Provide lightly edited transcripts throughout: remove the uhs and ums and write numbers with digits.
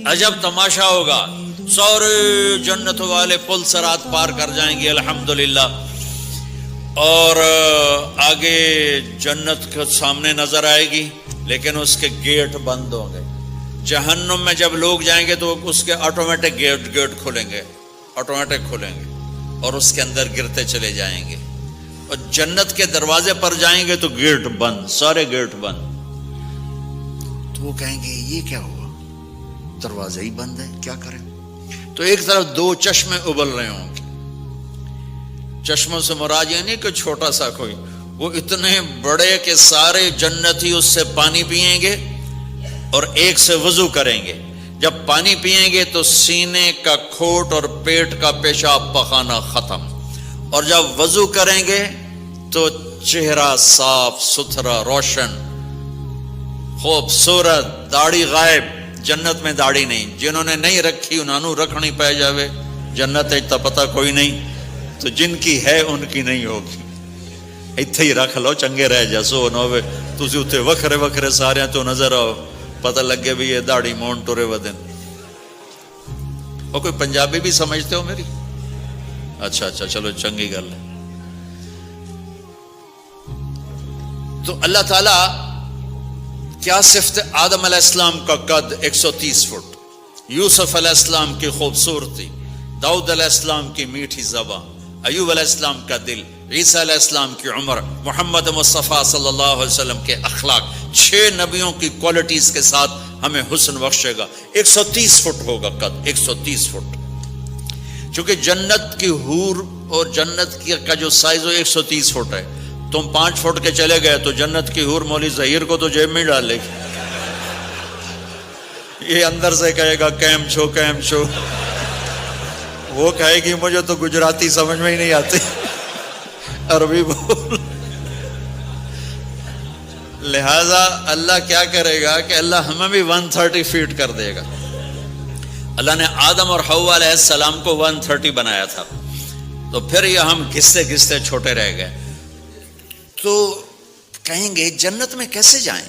عجب تماشا ہوگا، سارے جنت والے پل سرات پار کر جائیں گے الحمدللہ، اور آگے جنت کے سامنے نظر آئے گی لیکن اس کے گیٹ بند ہوں گے۔ جہنم میں جب لوگ جائیں گے تو اس کے آٹومیٹک گیٹ کھلیں گے، آٹومیٹک کھلیں گے اور اس کے اندر گرتے چلے جائیں گے، اور جنت کے دروازے پر جائیں گے تو گیٹ بند، سارے گیٹ بند۔ تو وہ کہیں گے یہ کیا ہوا، دروازہ ہی بند ہے، کیا کریں؟ تو ایک طرف دو چشمے ابل رہے ہوں گے، چشموں سے مراد یہ نہیں کہ چھوٹا سا کوئی، وہ اتنے بڑے کہ سارے جنتی اس سے پانی پیئیں گے اور ایک سے وضو کریں گے۔ جب پانی پیئیں گے تو سینے کا کھوٹ اور پیٹ کا پیشاب پخانا ختم، اور جب وضو کریں گے تو چہرہ صاف ستھرا روشن خوبصورت، داڑھی غائب۔ جنت میں داڑھی نہیں، جنہوں نے نہیں رکھی انہوں نے رکھنی پہ جاوے، جنت تو پتہ کوئی نہیں، تو جن کی ہے ان کی نہیں ہوگی۔ اتھے ہی رکھ لو، چنگے رہ جیسو نہ ہوئے تسی اتھے وکھرے وکھرے سارے تو نظر آؤ، پتہ لگے بھی یہ داڑھی مون ٹورے ودن۔ اور کوئی پنجابی بھی سمجھتے ہو میری؟ اچھا چلو چنگی گل ہے۔ تو اللہ تعالیٰ کیا صفت آدم علیہ السلام کا قد 130 فٹ، یوسف علیہ السلام کی خوبصورتی، داؤد علیہ السلام کی میٹھی زبان، ایوب علیہ السلام کا دل، عیسیٰ علیہ السلام کی عمر، محمد مصطفیٰ صلی اللہ علیہ وسلم کے اخلاق، 6 نبیوں کی کوالٹیز کے ساتھ ہمیں حسن بخشے گا۔ 130 فٹ ہوگا قد، 130 فٹ، چونکہ جنت کی حور اور جنت کا جو سائز ہے 130 فٹ ہے۔ تم 5 فٹ کے چلے گئے تو جنت کی حور مولوی ظہیر کو تو جیب میں ڈالے گی، یہ اندر سے کہے گا کیم چھو، وہ کہے گی مجھے تو گجراتی سمجھ میں ہی نہیں آتی، عربی بول۔ لہذا اللہ کیا کرے گا کہ اللہ ہمیں بھی 130 فیٹ کر دے گا۔ اللہ نے آدم اور حوا علیہ السلام کو 130 بنایا تھا، تو پھر یہ ہم گھستے گھستے چھوٹے رہ گئے۔ تو کہیں گے جنت میں کیسے جائیں؟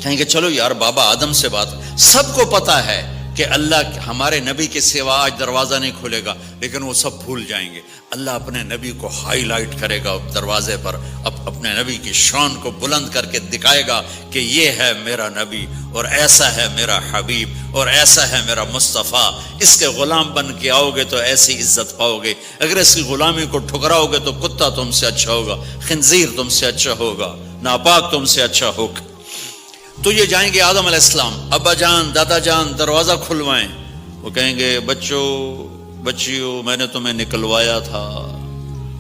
کہیں گے چلو یار بابا آدم سے بات، سب کو پتا ہے کہ اللہ ہمارے نبی کے سوا آج دروازہ نہیں کھلے گا، لیکن وہ سب بھول جائیں گے۔ اللہ اپنے نبی کو ہائی لائٹ کرے گا دروازے پر، اپنے نبی کی شان کو بلند کر کے دکھائے گا کہ یہ ہے میرا نبی، اور ایسا ہے میرا حبیب، اور ایسا ہے میرا مصطفیٰ۔ اس کے غلام بن کے آؤ گے تو ایسی عزت پاؤ گے، اگر اس کی غلامی کو ٹھکراؤ گے تو کتا تم سے اچھا ہوگا، خنزیر تم سے اچھا ہوگا، ناپاک تم سے اچھا ہوگا۔ تو یہ جائیں گے آدم علیہ السلام، ابا جان دادا جان دروازہ کھلوائیں۔ وہ کہیں گے بچیو میں نے تمہیں نکلوایا تھا،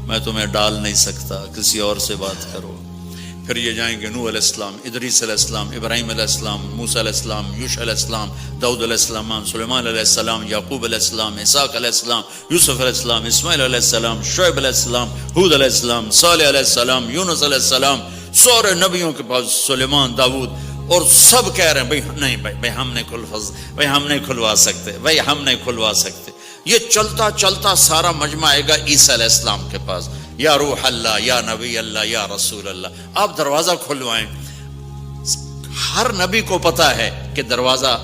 میں تمہیں ڈال نہیں سکتا، کسی اور سے بات کرو۔ پھر یہ جائیں گے نوح علیہ السلام، ادریس علیہ السلام، ابراہیم علیہ السلام، موسیٰ علیہ السلام، یوشع علیہ السلام، داؤد علیہ السلام، سلیمان علیہ السلام، یعقوب علیہ السلام، اسحاق علیہ السلام، یوسف علیہ السلام، اسماعیل علیہ السلام، شعیب علیہ السلام، ہود علیہ السلام، صالح علیہ السلام، یونس علیہ السلام، سارے نبیوں کے پاس، سلیمان، داؤد، اور سب کہہ رہے ہیں بھائی ہم نہیں کھلوا سکتے۔ یہ چلتا چلتا سارا مجمع آئے گا عیسیٰ علیہ السلام کے پاس، یا روح اللہ، یا نبی اللہ، یا رسول اللہ، آپ دروازہ کھلوائیں۔ ہر نبی کو پتا ہے کہ دروازہ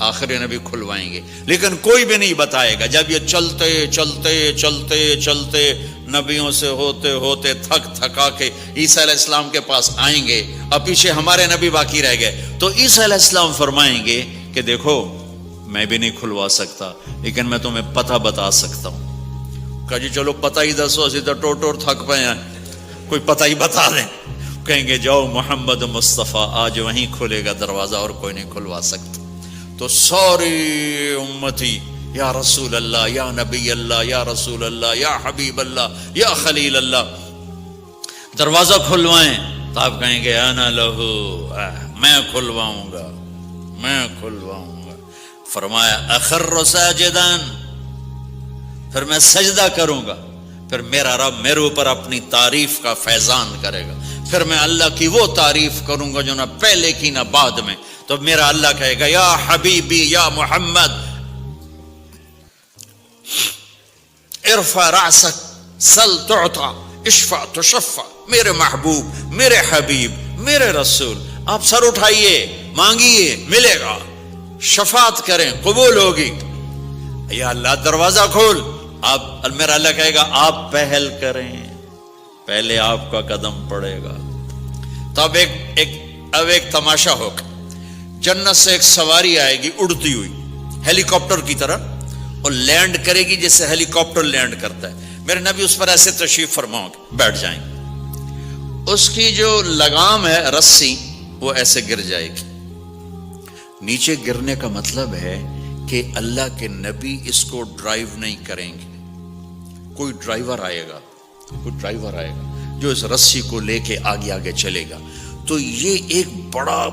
آخری نبی کھلوائیں گے، لیکن کوئی بھی نہیں بتائے گا۔ جب یہ چلتے چلتے چلتے چلتے نبیوں سے ہوتے ہوتے تھکا کے عیسیٰ علیہ السلام کے پاس آئیں گے، اب پیچھے ہمارے نبی باقی رہ گئے، تو عیسیٰ علیہ السلام فرمائیں گے کہ دیکھو میں بھی نہیں کھلوا سکتا، لیکن میں تمہیں پتہ بتا سکتا ہوں۔ کہا جی چلو پتہ ہی دسو، اسی تو ٹور تھک پے ہیں، کوئی پتہ ہی بتا دیں۔ کہیں گے جاؤ محمد مصطفیٰ، آج وہیں کھلے گا دروازہ اور کوئی نہیں کھلوا سکتا۔ تو ساری امتی یا رسول اللہ، یا نبی اللہ، یا رسول اللہ، یا حبیب اللہ، یا خلیل اللہ، دروازہ کھلوائیں۔ تو آپ کہیں گے انا لہو، میں کھلواؤں گا۔ فرمایا اخر ساجدان، پھر میں سجدہ کروں گا، پھر میرا رب میرے اوپر اپنی تعریف کا فیضان کرے گا، پھر میں اللہ کی وہ تعریف کروں گا جو نہ پہلے کی نہ بعد میں۔ تو میرا اللہ کہے گا یا حبیبی یا محمد ارفع رأسک سل تعطا اشفع تشفع، میرے محبوب، میرے حبیب، میرے رسول، آپ سر اٹھائیے، مانگیے، ملے گا۔ شفاعت کریں قبول ہوگی. یا اللہ دروازہ کھول. آپ میرا اللہ کہے گا آپ پہل کریں, پہلے آپ کا قدم پڑے گا. تو اب ایک تماشا ہوگا. جنت سے ایک سواری آئے گی اڑتی ہوئی ہیلی کاپٹر کی طرح, اور لینڈ کرے گی جیسے ہیلی کاپٹر لینڈ کرتا ہے. میرے نبی اس پر ایسے تشریف فرماؤ گے, بیٹھ جائیں گے. اس کی جو لگام ہے رسی وہ ایسے گر جائے گی. نیچے گرنے کا مطلب ہے کہ اللہ کے نبی اس کو ڈرائیو نہیں کریں گے. کوئی ڈرائیور آئے گا جو اس رسی کو لے کے آگے آگے چلے گا. تو یہ ایک بڑا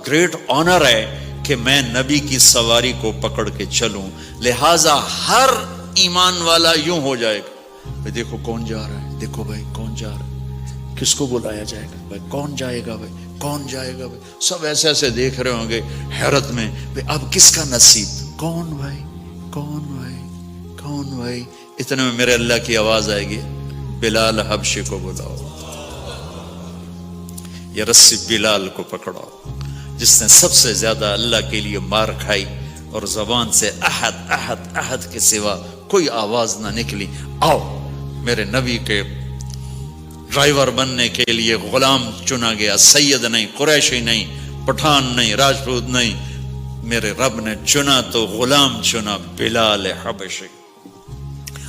گریٹ آنر ہے کہ میں نبی کی سواری کو پکڑ کے چلوں. لہذا ہر ایمان والا یوں ہو جائے گا, بھائی دیکھو کون جا رہا ہے, دیکھو بھائی کون جا رہا ہے, کس کو بلایا جائے گا, بھائی کون جائے گا, بھائی کون جائے گا. بھائی سب ایسے دیکھ رہے ہوں گے حیرت میں, بھائی اب کس کا نصیب, کون بھائی کون بھائی کون بھائی. اتنے میں میرے اللہ کی آواز آئے گی, بلال حبشی کو بلاؤ. یہ رسی بلال کو پکڑاؤ جس نے سب سے زیادہ اللہ کے لیے مار کھائی اور زبان سے احد احد احد کے سوا کوئی آواز نہ نکلی. آؤ میرے نبی کے ڈرائیور بننے کے لیے غلام چنا گیا. سید نہیں, قریشی نہیں, پٹھان نہیں, راجپوت نہیں, میرے رب نے چنا تو غلام چنا, بلال حبشی.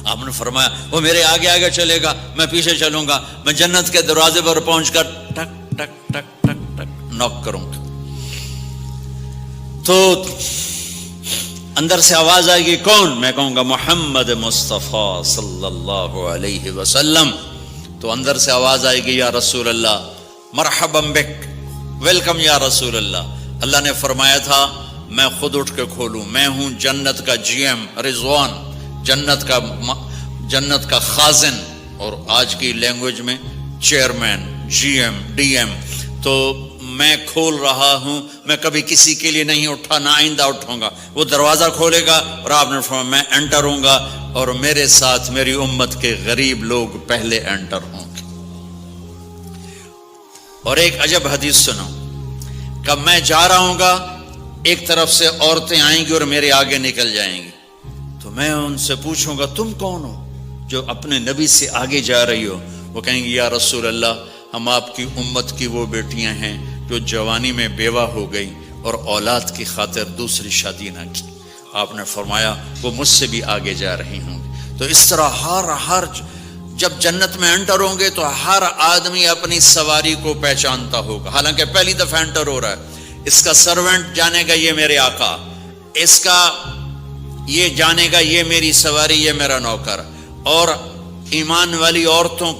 آپ نے فرمایا وہ میرے آگے آگے چلے گا, میں پیچھے چلوں گا. میں جنت کے دروازے پر پہنچ کر ٹک ٹک ٹک ٹک ٹک نوک کروں گا. تو اندر سے آواز آئے گی, کون؟ میں کہوں گا محمد مصطفیٰ صلی اللہ علیہ وسلم. تو اندر سے آواز آئے گی, یا رسول اللہ مرحبا بک, ویلکم یا رسول اللہ. اللہ نے فرمایا تھا میں خود اٹھ کے کھولوں, میں ہوں جنت کا جی ایم رضوان, جنت کا خازن, اور آج کی لینگویج میں chairman, G M, D M. تو میں کھول رہا ہوں, میں کبھی کسی کے لیے نہیں اٹھا, نہ آئندہ اٹھوں گا. وہ دروازہ کھولے گا اور آپ نے فرمایا میں انٹر ہوں گا, اور میرے ساتھ میری امت کے غریب لوگ پہلے انٹر ہوں گے. اور ایک عجب حدیث سنو, کہ میں جا رہا ہوں گا, ایک طرف سے عورتیں آئیں گی اور میرے آگے نکل جائیں گی. تو میں ان سے پوچھوں گا تم کون ہو جو اپنے نبی سے آگے جا رہی ہو؟ وہ کہیں گی یا رسول اللہ ہم آپ کی امت کی وہ بیٹیاں ہیں جو جوانی میں بیوہ ہو گئی اور اولاد کی خاطر دوسری شادی نہ کی. آپ نے فرمایا وہ مجھ سے بھی آگے جا رہی ہوں گی. تو اس طرح ہر جب جنت میں انٹر ہوں گے تو ہر آدمی اپنی سواری کو پہچانتا ہوگا. حالانکہ پہلی دفعہ انٹر ہو رہا ہے, اس کا سرونٹ جانے گا یہ میرے آقا, اس کا یہ جانے گا یہ میری سواری, یہ میرا نوکر. اور ایمان والی عورتوں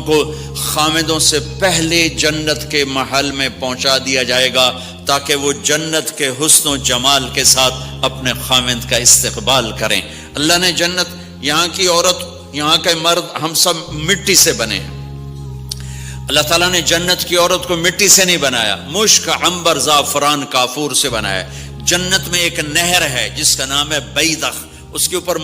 کو خامدوں سے پہلے جنت کے محل میں پہنچا دیا جائے گا تاکہ وہ جنت کے حسن و جمال کے ساتھ اپنے خامد کا استقبال کریں. اللہ نے جنت, یہاں کی عورت, یہاں کے مرد, ہم سب مٹی سے بنے ہیں. اللہ تعالیٰ نے جنت کی عورت کو مٹی سے نہیں بنایا, مشک, عنبر, زعفران, کافور سے بنایا. جنت میں ایک نہر ہے جس کا نام ہے بیدخ, اس کے اوپر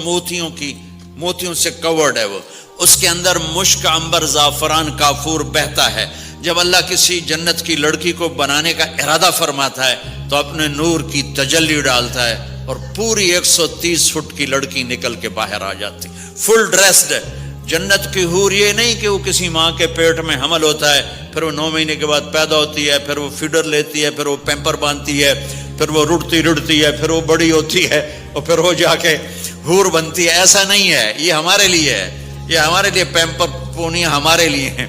موتیوں سے کورڈ ہے. وہ اس کے اندر مشک, عنبر, زعفران, کافور بہتا ہے. جب اللہ کسی جنت کی لڑکی کو بنانے کا ارادہ فرماتا ہے تو اپنے نور کی تجلی ڈالتا ہے اور پوری 130 فٹ کی لڑکی نکل کے باہر آ جاتی, فل ڈریسڈ ہے. جنت کی حور یہ نہیں کہ وہ کسی ماں کے پیٹ میں حمل ہوتا ہے, پھر وہ 9 مہینے کے بعد پیدا ہوتی ہے, پھر وہ فیڈر لیتی ہے, پھر وہ پیمپر باندھتی ہے, پھر وہ رڑتی ہے, پھر وہ بڑی ہوتی ہے اور پھر وہ جا کے حور بنتی ہے. ایسا نہیں ہے, یہ ہمارے لیے ہے, یہ ہمارے لیے پیمپر پونی ہمارے لیے ہیں.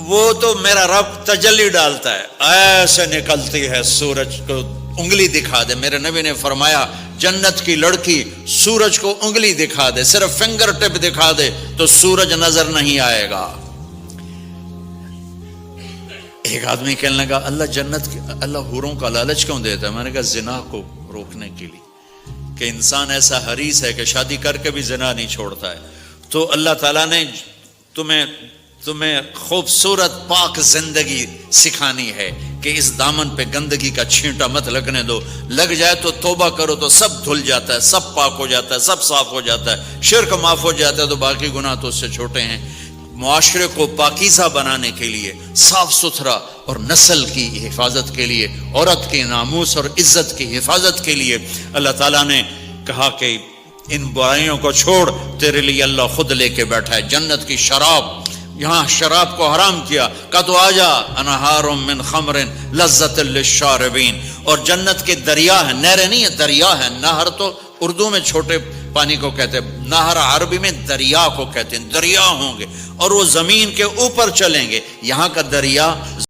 وہ تو میرا رب تجلی ڈالتا ہے, ایسے نکلتی ہے سورج کو انگلی دکھا دے. میرے نبی نے فرمایا جنت کی لڑکی سورج کو انگلی دکھا دے, صرف فنگر ٹپ دکھا دے تو سورج نظر نہیں آئے گا. ایک آدمی کہنے لگا اللہ حوروں کا لالچ کیوں دیتا ہے؟ میں نے کہا زنا کو روکنے کے لیے, کہ انسان ایسا حریص ہے کہ شادی کر کے بھی زنا نہیں چھوڑتا ہے. تو اللہ تعالیٰ نے تمہیں خوبصورت پاک زندگی سکھانی ہے کہ اس دامن پہ گندگی کا چھینٹا مت لگنے دو. لگ جائے تو توبہ کرو تو سب دھل جاتا ہے, سب پاک ہو جاتا ہے, سب صاف ہو جاتا ہے, شرک معاف ہو جاتا ہے تو باقی گناہ تو اس سے چھوٹے ہیں. معاشرے کو پاکیزہ بنانے کے لیے، صاف ستھرا اور نسل کی حفاظت کے لیے، عورت کے ناموس اور عزت کی حفاظت کے لیے اللہ تعالیٰ نے کہا کہ ان برائیوں کو چھوڑ، تیرے لیے اللہ خود لے کے بیٹھا ہے جنت کی شراب۔ یہاں شراب کو حرام کیا، کہا تو آجا انہار من خمر لذت للشاربین، اور جنت کے دریا ہیں، نہریں نہیں ہیں، دریا ہیں۔ نہر تو اردو میں چھوٹے پانی کو کہتے ہیں، نہر عربی میں دریا کو کہتے ہیں، دریا ہوں گے اور وہ زمین کے اوپر چلیں گے۔ یہاں کا دریا